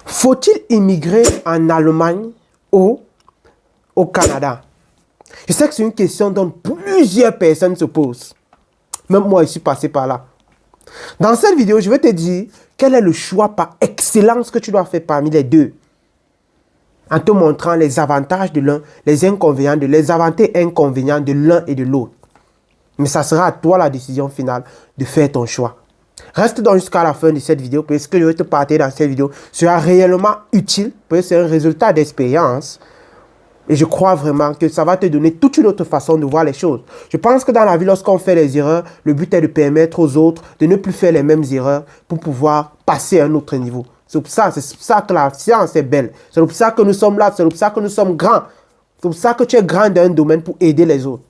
Faut-il immigrer en Allemagne ou au Canada? Je sais que c'est une question dont plusieurs personnes se posent. Même moi, je suis passé par là. Dans cette vidéo, je vais te dire quel est le choix par excellence que tu dois faire parmi les deux. En te montrant les avantages de l'un, les inconvénients les avantages et inconvénients de l'un et de l'autre. Mais ça sera à toi la décision finale de faire ton choix. Reste donc jusqu'à la fin de cette vidéo parce que je vais te partager dans cette vidéo sera réellement utile parce que c'est un résultat d'expérience. Et je crois vraiment que ça va te donner toute une autre façon de voir les choses. Je pense que dans la vie, lorsqu'on fait les erreurs, le but est de permettre aux autres de ne plus faire les mêmes erreurs pour pouvoir passer à un autre niveau. C'est pour ça que la science est belle. C'est pour ça que nous sommes là. C'est pour ça que nous sommes grands. C'est pour ça que tu es grand dans un domaine pour aider les autres.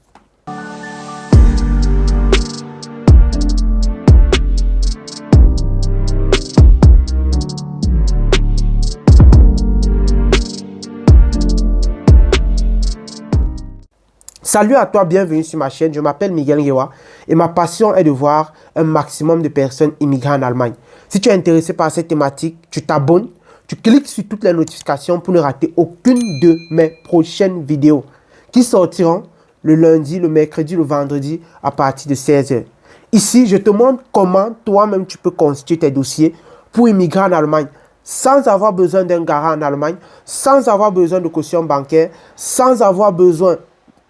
Salut à toi, bienvenue sur ma chaîne. Je m'appelle Miguel Ngewa et ma passion est de voir un maximum de personnes immigrer en Allemagne. Si tu es intéressé par cette thématique, tu t'abonnes, tu cliques sur toutes les notifications pour ne rater aucune de mes prochaines vidéos qui sortiront le lundi, le mercredi, le vendredi à partir de 16 h. Ici, je te montre comment toi-même tu peux constituer tes dossiers pour immigrer en Allemagne sans avoir besoin d'un garant en Allemagne, sans avoir besoin de caution bancaire, sans avoir besoin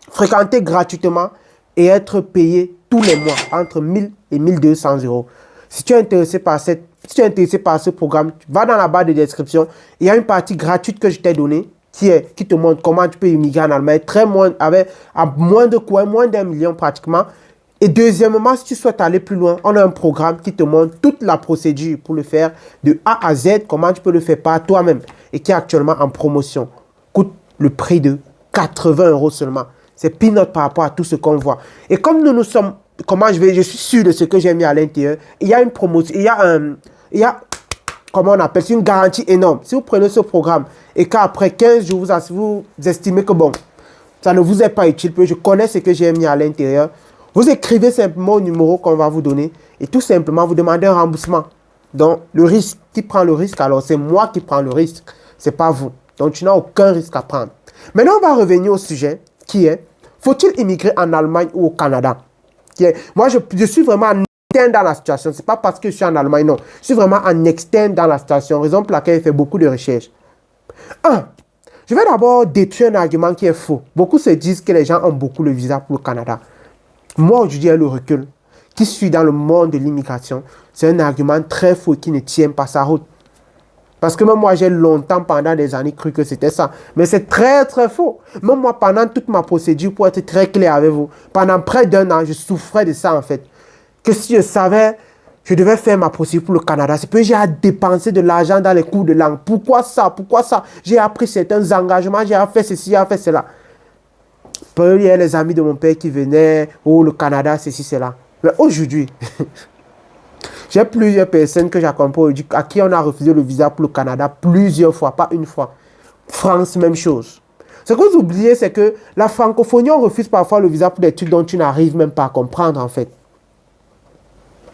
fréquenter gratuitement et être payé tous les mois entre 1000 et 1200 euros. Si tu es intéressé par ce programme, va dans la barre de description. Il y a une partie gratuite que je t'ai donnée qui te montre comment tu peux immigrer en Allemagne à moins de coût, moins d'1 million pratiquement. Et deuxièmement, si tu souhaites aller plus loin, on a un programme qui te montre toute la procédure pour le faire de A à Z, comment tu peux le faire par toi-même et qui est actuellement en promotion. Coûte le prix de 80 euros seulement. C'est peanut par rapport à tout ce qu'on voit. Et comme nous sommes, je suis sûr de ce que j'ai mis à l'intérieur. Il y a une promotion, comment on appelle, c'est une garantie énorme. Si vous prenez ce programme et qu'après 15 jours, vous estimez que bon, ça ne vous est pas utile, je connais ce que j'ai mis à l'intérieur, vous écrivez simplement au numéro qu'on va vous donner et tout simplement vous demandez un remboursement. Donc, le risque, qui prend le risque? Alors, c'est moi qui prends le risque, c'est pas vous. Donc, tu n'as aucun risque à prendre. Maintenant, on va revenir au sujet qui est: faut-il immigrer en Allemagne ou au Canada? Moi, je suis vraiment en externe dans la situation. Ce n'est pas parce que je suis en Allemagne, non. Je suis vraiment en externe dans la situation, raison pour laquelle je fais beaucoup de recherches. Je vais d'abord détruire un argument qui est faux. Beaucoup se disent que les gens ont beaucoup le visa pour le Canada. Moi, aujourd'hui, le recul qui suis dans le monde de l'immigration, c'est un argument très faux qui ne tient pas sa route. Parce que même moi, j'ai longtemps, pendant des années, cru que c'était ça. Mais c'est très, très faux. Même moi, pendant toute ma procédure, pour être très clair avec vous, pendant près d'1 an, je souffrais de ça, en fait. Que si je savais, je devais faire ma procédure pour le Canada. C'est que j'ai à dépenser de l'argent dans les cours de langue. Pourquoi ça? Pourquoi ça? J'ai appris certains engagements, j'ai fait ceci, j'ai fait cela. Il y a les amis de mon père qui venaient, oh, le Canada, ceci, cela. Mais aujourd'hui... J'ai plusieurs personnes que j'accompagne à qui on a refusé le visa pour le Canada plusieurs fois, pas une fois. France, même chose. Ce que vous oubliez, c'est que la francophonie, on refuse parfois le visa pour des trucs dont tu n'arrives même pas à comprendre, en fait.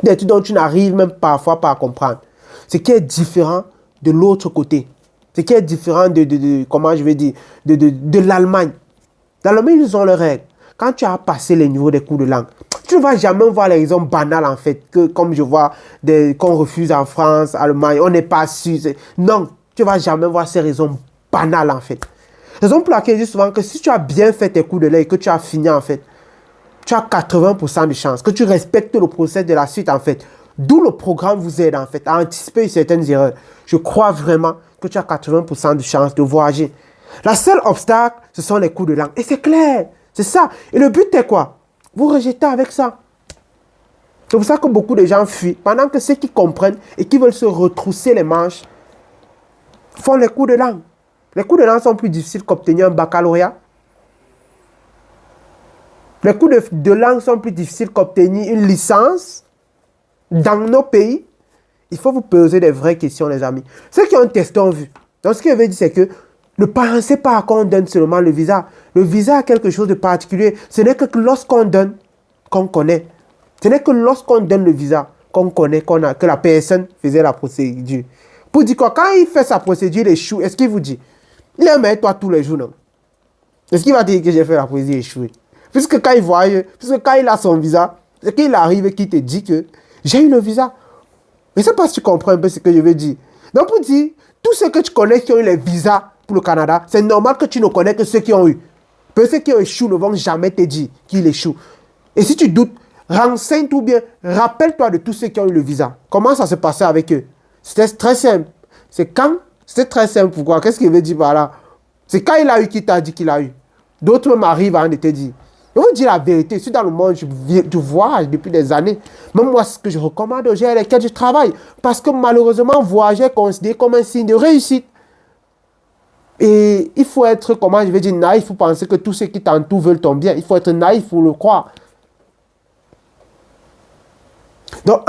Des trucs dont tu n'arrives même parfois pas à comprendre. Ce qui est différent de l'autre côté. Ce qui est différent comment je vais dire, de l'Allemagne. Dans l'Allemagne, ils ont leurs règles. Quand tu as passé les niveaux des cours de langue, tu ne vas jamais voir les raisons banales, en fait, que comme je vois qu'on refuse en France, Allemagne, on n'est pas sûr. Non, tu ne vas jamais voir ces raisons banales, en fait. Raison pour laquelle je dis souvent que si tu as bien fait tes cours de langue et que tu as fini, en fait, tu as 80% de chance, que tu respectes le process de la suite, en fait. D'où le programme vous aide, en fait, à anticiper certaines erreurs. Je crois vraiment que tu as 80% de chance de voyager. La seule obstacle, ce sont les cours de langue. Et c'est clair, c'est ça. Et le but est quoi? Vous rejetez avec ça. C'est pour ça que beaucoup de gens fuient. Pendant que ceux qui comprennent et qui veulent se retrousser les manches font les cours de langue. Les cours de langue sont plus difficiles qu'obtenir un baccalauréat. Les cours de langue sont plus difficiles qu'obtenir une licence. Dans nos pays, il faut vous poser des vraies questions, les amis. Ceux qui ont testé ont vu. Donc, ce que je veux dire, c'est que ne pensez pas qu'on donne seulement le visa. Le visa a quelque chose de particulier. Ce n'est que lorsqu'on donne, qu'on connaît. Ce n'est que lorsqu'on donne le visa, qu'on connaît, que la personne faisait la procédure. Pour dire quoi, quand il fait sa procédure, il échoue, est-ce qu'il vous dit? Il aime avec toi tous les jours, non? Est-ce qu'il va dire que j'ai fait la procédure échouée? Puisque quand il a son visa, c'est qu'il arrive et qu'il te dit que j'ai eu le visa. Mais c'est pas si tu comprends un peu ce que je veux dire. Donc pour dire, tous ceux que tu connais qui ont eu les visas pour le Canada, c'est normal que tu ne connais que ceux qui ont eu. Parce que ceux qui ont échoué ne vont jamais te dire qu'ils échouent. Et si tu doutes, renseigne-toi bien, rappelle-toi de tous ceux qui ont eu le visa. Comment ça s'est passé avec eux? C'était très simple. C'était très simple. Pourquoi? Qu'est-ce qu'il veut dire par là? C'est quand il a eu qu'il t'a dit qu'il a eu. D'autres même arrivent à en te dire. Je vous dis la vérité, je suis dans le monde, je voyage depuis des années. Même moi, ce que je recommande aux gens avec lesquels je travaille, parce que malheureusement, voyager est considéré comme un signe de réussite. Et il faut être, comment je vais dire, naïf, il faut penser que tous ceux qui t'entourent veulent ton bien. Il faut être naïf pour le croire. Donc,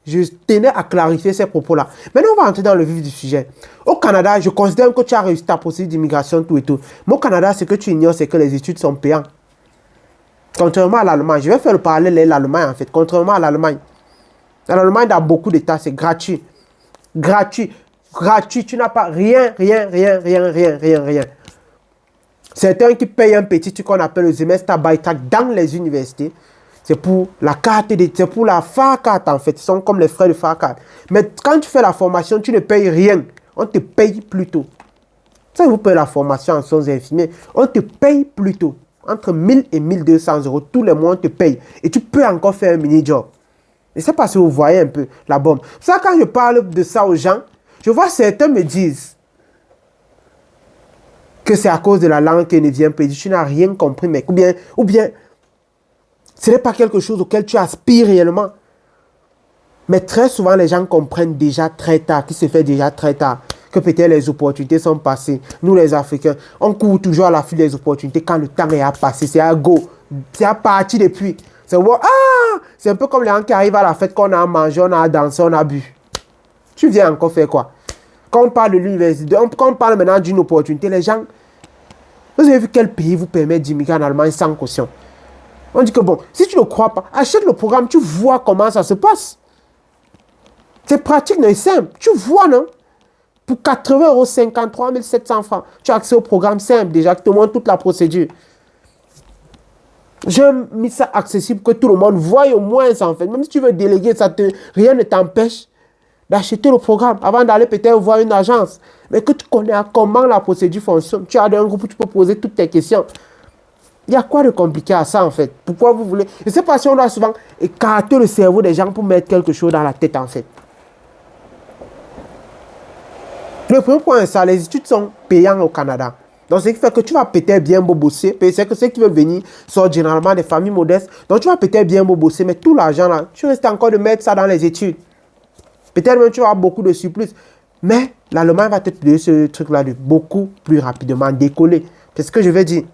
je tenais à clarifier ces propos-là. Maintenant, on va entrer dans le vif du sujet. Au Canada, je considère que tu as réussi ta procédure d'immigration, tout et tout. Mais au Canada, ce que tu ignores, c'est que les études sont payantes. Contrairement à l'Allemagne, je vais faire le parallèle avec l'Allemagne en fait. Contrairement à l'Allemagne, l'Allemagne dans beaucoup d'États c'est gratuit. Gratuit. Gratuit. Tu n'as pas rien. Certains qui payent un petit truc qu'on appelle le Semesterbeitag dans les universités. C'est pour la carte, c'est pour la FACAT en fait. Ce sont comme les frais de FACAT. Mais quand tu fais la formation, tu ne payes rien. On te paye plus tôt. Si vous payez la formation en soins infirmiers, on te paye plus tôt. Entre 1000 et 1200 euros, tous les mois, on te paye. Et tu peux encore faire un mini-job. Et c'est parce que vous voyez un peu la bombe. Ça, quand je parle de ça aux gens, je vois certains me disent que c'est à cause de la langue qu'elle ne vient pas. Tu n'as rien compris, mec. Ou bien, ce n'est pas quelque chose auquel tu aspires réellement. Mais très souvent, les gens comprennent déjà très tard, qui se fait déjà très tard, que peut-être les opportunités sont passées. Nous, les Africains, on court toujours à l'affût des opportunités quand le temps est à passer. C'est à go. C'est à partir depuis. C'est un peu comme les gens qui arrivent à la fête qu'on a mangé, on a dansé, on a bu. Tu viens encore faire quoi? Quand on parle de l'université, quand on parle maintenant d'une opportunité, les gens, vous avez vu quel pays vous permet d'immigrer en Allemagne sans caution? On dit que bon, si tu ne crois pas, achète le programme, tu vois comment ça se passe. C'est pratique, mais simple. Tu vois, non? Pour 80 euros, 53 700 francs, tu as accès au programme simple déjà, qui te montre toute la procédure. J'ai mis ça accessible que tout le monde voie au moins ça en fait. Même si tu veux déléguer, rien ne t'empêche d'acheter le programme avant d'aller peut-être voir une agence. Mais que tu connais comment la procédure fonctionne. Tu as un groupe où tu peux poser toutes tes questions. Il y a quoi de compliqué à ça en fait? Pourquoi vous voulez? Je ne sais pas si on doit souvent écarter le cerveau des gens pour mettre quelque chose dans la tête en fait. Le premier point, c'est ça, les études sont payantes au Canada. Donc, ce qui fait que tu vas peut-être bien beau bosser. C'est que ceux qui veulent venir sont généralement des familles modestes. Donc, tu vas peut-être bien beau bosser, mais tout l'argent là, tu risques encore de mettre ça dans les études. Peut-être même tu vas avoir beaucoup de surplus. Mais l'Allemagne va te payer ce truc-là de beaucoup plus rapidement, décoller. C'est ce que je vais dire.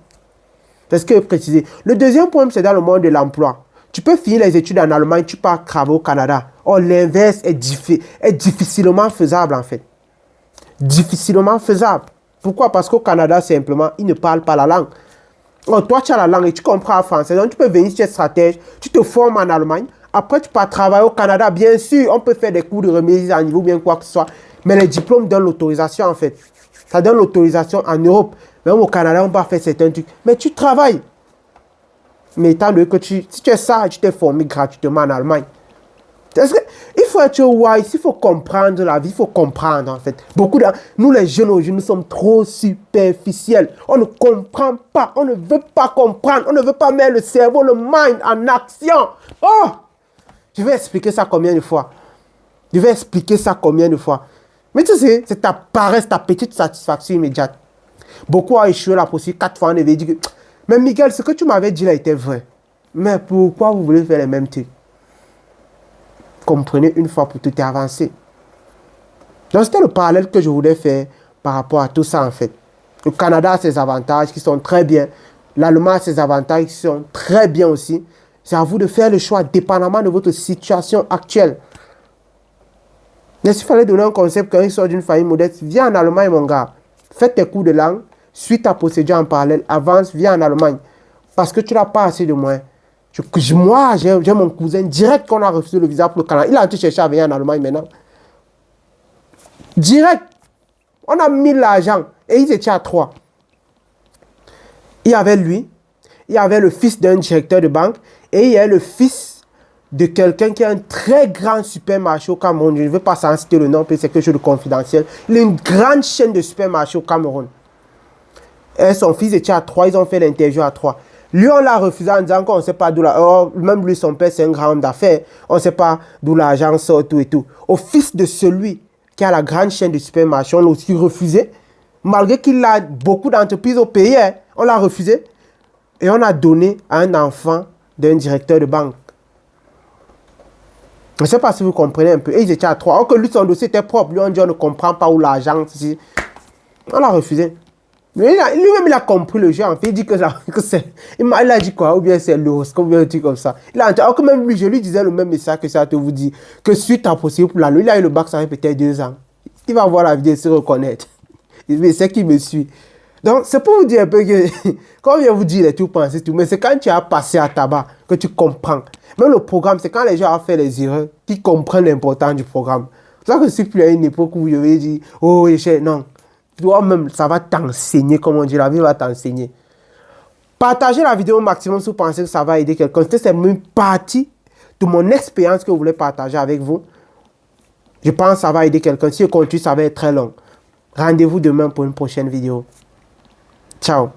C'est ce que je vais préciser. Le deuxième point, c'est dans le monde de l'emploi. Tu peux finir les études en Allemagne, tu pars travailler au Canada. Or, l'inverse est difficilement faisable en fait. Difficilement faisable. Pourquoi? Parce qu'au Canada, simplement, ils ne parlent pas la langue. Alors, toi, tu as la langue et tu comprends le français. Donc, tu peux venir si tu es stratège, tu te formes en Allemagne. Après, tu pars travailler au Canada. Bien sûr, on peut faire des cours de remise à niveau, bien quoi que ce soit. Mais les diplômes donnent l'autorisation, en fait. Ça donne l'autorisation en Europe. Même au Canada, on peut faire certains trucs. Mais tu travailles. Mais étant donné que si tu es ça, tu t'es formé gratuitement en Allemagne. Il faut être wise, il faut comprendre la vie, il faut comprendre en fait. Nous les jeunes aujourd'hui, nous sommes trop superficiels. On ne comprend pas, on ne veut pas comprendre, on ne veut pas mettre le cerveau, le mind en action. Oh! Je vais expliquer ça combien de fois? Mais tu sais, c'est ta paresse, ta petite satisfaction immédiate. Beaucoup ont échoué la procédure 4 fois, on avait dit que... Mais Miguel, ce que tu m'avais dit là était vrai. Mais pourquoi vous voulez faire les mêmes trucs? Comprenez une fois pour tout et avancer. Donc c'était le parallèle que je voulais faire par rapport à tout ça en fait. Le Canada a ses avantages qui sont très bien. L'Allemagne a ses avantages qui sont très bien aussi. C'est à vous de faire le choix dépendamment de votre situation actuelle. Mais s'il fallait donner un concept quand il sort d'une famille modeste, viens en Allemagne mon gars. Fais tes cours de langue, suis ta procédure en parallèle, avance, viens en Allemagne. Parce que tu n'as pas assez de moyens. Moi, j'ai mon cousin direct qu'on a refusé le visa pour le Canada. Il a été chercher à venir en Allemagne maintenant. Direct. On a mis l'argent. Et ils étaient à 3. Il y avait lui. Il y avait le fils d'un directeur de banque. Et il y a le fils de quelqu'un qui a un très grand supermarché au Cameroun. Je ne veux pas s'en citer le nom, parce que c'est quelque chose de confidentiel. Il a une grande chaîne de supermarchés au Cameroun. Et son fils était à 3. Ils ont fait l'interview à 3. Lui, on l'a refusé en disant qu'on ne sait pas d'où l'argent. Même lui, son père, c'est un grand homme d'affaires. On ne sait pas d'où l'argent sort, tout et tout. Au fils de celui qui a la grande chaîne de supermarchés, on l'a aussi refusé. Malgré qu'il a beaucoup d'entreprises au pays, hein, on l'a refusé. Et on a donné à un enfant d'un directeur de banque. Je ne sais pas si vous comprenez un peu. Et ils étaient à 3. Alors que lui, son dossier était propre. Lui, on dit on ne comprend pas où l'argent. On l'a refusé. Lui-même, il a compris le jeu. En fait, il dit que c'est. Il a dit quoi? Ou bien c'est l'horoscope, ou bien un truc comme ça. Alors que même lui, je lui disais le même message que ça te vous dit. Que suite à possible pour l'année, il a eu le bac, ça fait peut-être 2 ans. Il va voir la vidéo et se reconnaître. Il sait qu'il me suit. Donc, c'est pour vous dire un peu que, quand on vient vous dire les tout pensez tout, mais c'est quand tu as passé à tabac que tu comprends. Même le programme, c'est quand les gens ont fait les erreurs qu'ils comprennent l'importance du programme. C'est ça que je suis plus à une époque où je vais dire, oh, non. Toi-même, ça va t'enseigner, comme on dit, la vie va t'enseigner. Partagez la vidéo au maximum si vous pensez que ça va aider quelqu'un. C'est une partie de mon expérience que je voulais partager avec vous. Je pense que ça va aider quelqu'un. Si je continue, ça va être très long. Rendez-vous demain pour une prochaine vidéo. Ciao.